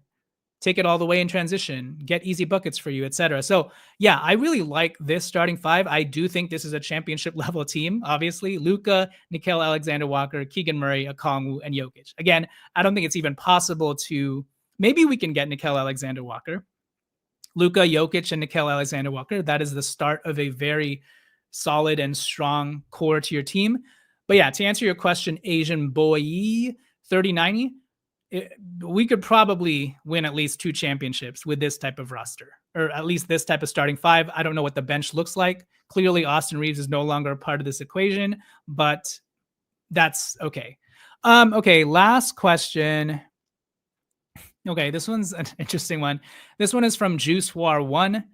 take it all the way in transition, get easy buckets for you, etc. So yeah, I really like this starting 5. I do think this is a championship level team. Obviously, Luka, Nickeil Alexander-Walker, Keegan Murray, Okongwu, and Jokic. Again, I don't think it's even possible to. Maybe we can get Nickeil Alexander-Walker, Luka, Jokic, and Nickeil Alexander-Walker. That is the start of a very solid and strong core to your team. But yeah, to answer your question, Asian Boy 3090. We could probably win at least 2 championships with this type of roster, or at least this type of starting 5. I don't know what the bench looks like. Clearly, Austin Reaves is no longer a part of this equation, but that's okay. Okay, last question. Okay, this one's an interesting one. This one is from Juice War 1.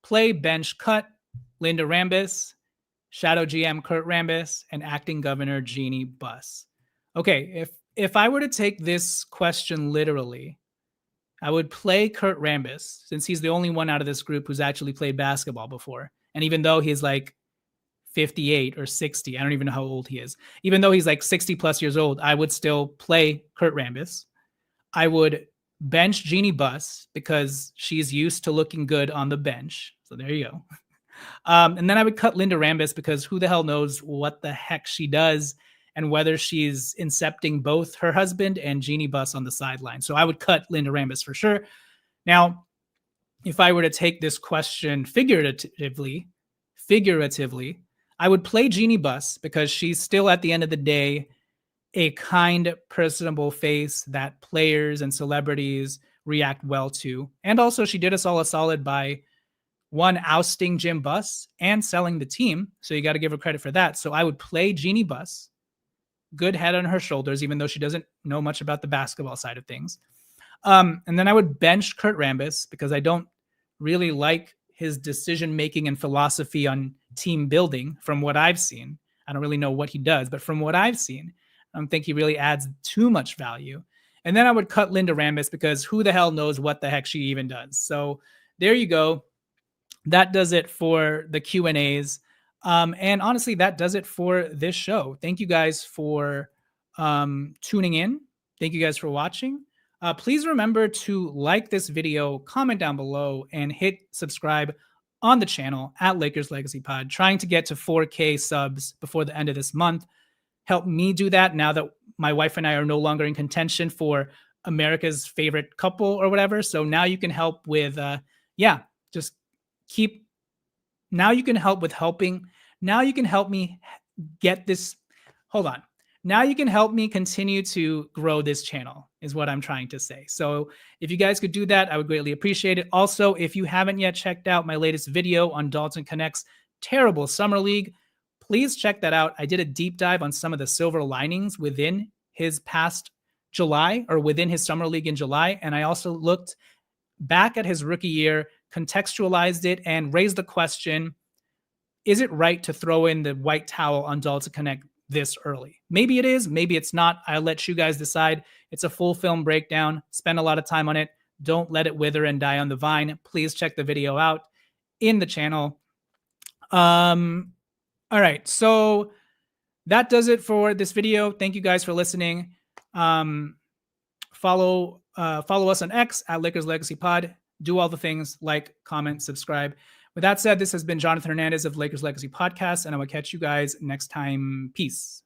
Play bench cut, Linda Rambis, Shadow GM Kurt Rambis, and acting governor Jeannie Buss. Okay, if if I were to take this question literally, I would play Kurt Rambis since he's the only one out of this group who's actually played basketball before. And even though he's like 58 or 60, I don't even know how old he is. Even though he's like 60 plus years old, I would still play Kurt Rambis. I would bench Jeannie Buss because she's used to looking good on the bench. So there you go. And then I would cut Linda Rambis because who the hell knows what the heck she does and whether she's incepting both her husband and Jeannie Buss on the sideline. So I would cut Linda Rambis for sure. Now, if I were to take this question figuratively, I would play Jeannie Buss because she's still at the end of the day a kind, personable face that players and celebrities react well to. And also she did us all a solid by one, ousting Jim Buss and selling the team. So you got to give her credit for that. So I would play Jeannie Buss, good head on her shoulders, even though she doesn't know much about the basketball side of things. And then I would bench Kurt Rambis because I don't really like his decision-making and philosophy on team building from what I've seen. I don't really know what he does, but from what I've seen, I don't think he really adds too much value. And then I would cut Linda Rambis because who the hell knows what the heck she even does. So there you go. That does it for the Q&As. And honestly, that does it for this show. Thank you guys for tuning in. Thank you guys for watching. Please remember to like this video, comment down below, and hit subscribe on the channel at Lakers Legacy Pod. Trying to get to 4K subs before the end of this month. Help me do that now that my wife and I are no longer in contention for America's favorite couple or whatever. So now you can help with, just keep. Now you can help with helping. Now you can help me get this. Hold on. Now you can help me continue to grow this channel is what I'm trying to say. So if you guys could do that, I would greatly appreciate it. Also, if you haven't yet checked out my latest video on Dalton Connect's terrible summer league, please check that out. I did a deep dive on some of the silver linings within his past July or within his summer league in July. And I also looked back at his rookie year, contextualized it, and raised the question, is it right to throw in the white towel on Dalton Connect this early? Maybe it is, maybe it's not. I'll let you guys decide. It's a full film breakdown. Spend a lot of time on it. Don't let it wither and die on the vine. Please check the video out in the channel. All right, so that does it for this video. Thank you guys for listening. Follow us on X at Lakers Legacy Pod. Do all the things, like, comment, subscribe. With that said, this has been Jonathan Hernandez of Lakers Legacy Podcast, and I will catch you guys next time. Peace.